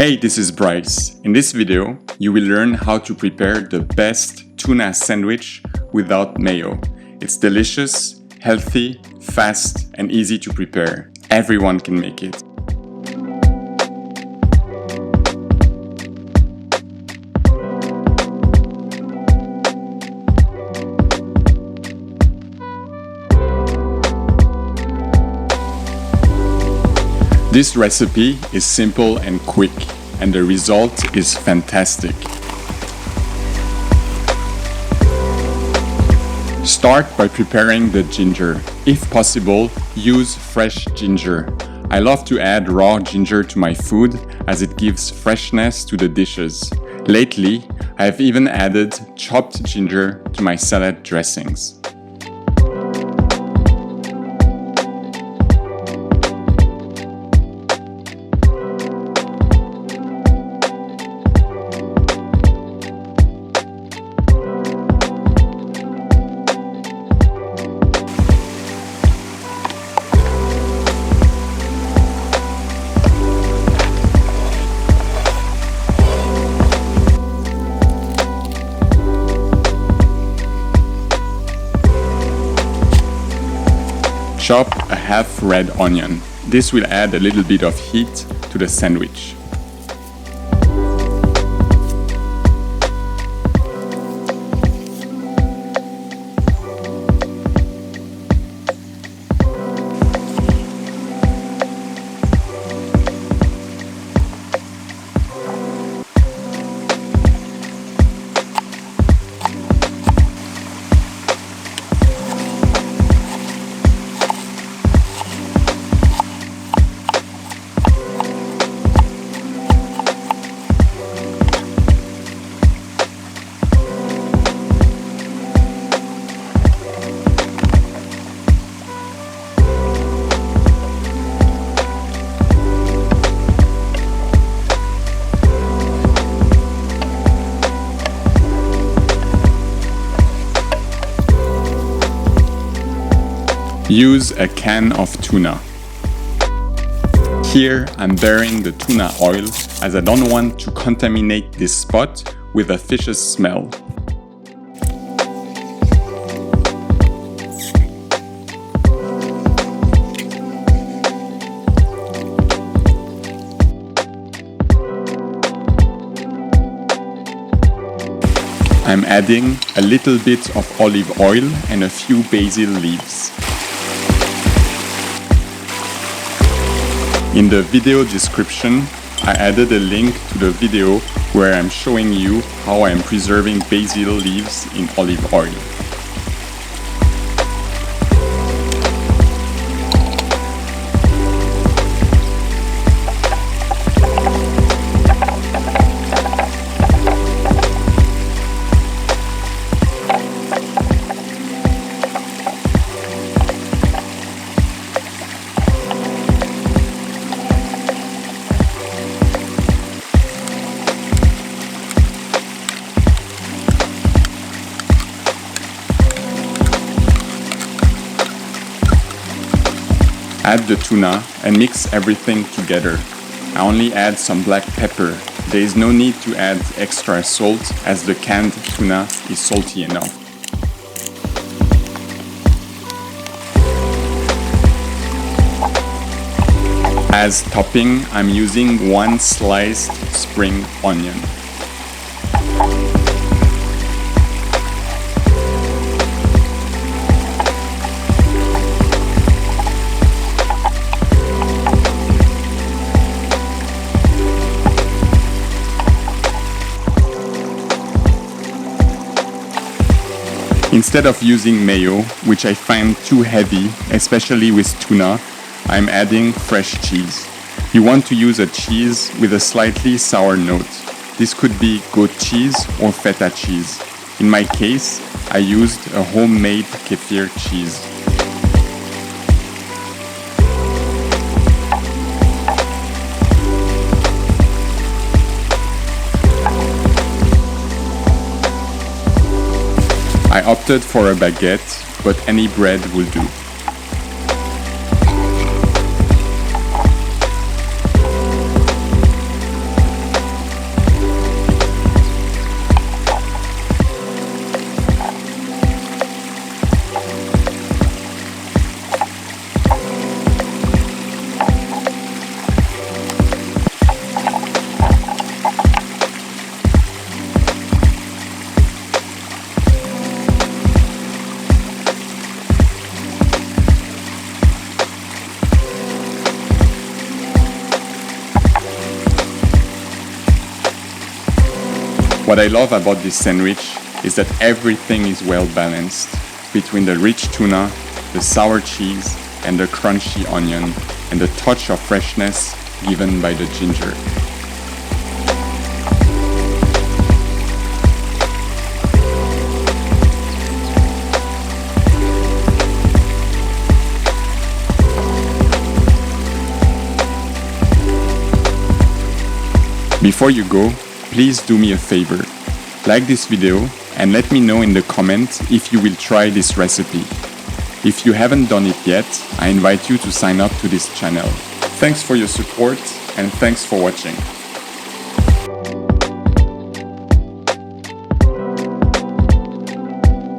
Hey, this is Bryce. In this video, you will learn how to prepare the best tuna sandwich without mayo. It's delicious, healthy, fast, and easy to prepare. Everyone can make it. This recipe is simple and quick, and the result is fantastic. Start by preparing the ginger. If possible, use fresh ginger. I love to add raw ginger to my food as it gives freshness to the dishes. Lately, I have even added chopped ginger to my salad dressings. Chop a half red onion. This will add a little bit of heat to the sandwich. Use a can of tuna. Here I'm burying the tuna oil as I don't want to contaminate this spot with a fish's smell. I'm adding a little bit of olive oil and a few basil leaves. In the video description, I added a link to the video where I'm showing you how I am preserving basil leaves in olive oil. Add the tuna and mix everything together. I only add some black pepper. There is no need to add extra salt as the canned tuna is salty enough. As topping, I'm using one sliced spring onion. Instead of using mayo, which I find too heavy, especially with tuna, I'm adding fresh cheese. You want to use a cheese with a slightly sour note. This could be goat cheese or feta cheese. In my case, I used a homemade kefir cheese. I opted for a baguette, but any bread will do. What I love about this sandwich is that everything is well balanced between the rich tuna, the sour cheese, and the crunchy onion, and the touch of freshness given by the ginger. Before you go, please do me a favor. Like this video and let me know in the comments if you will try this recipe. If you haven't done it yet, I invite you to sign up to this channel. Thanks for your support and thanks for watching.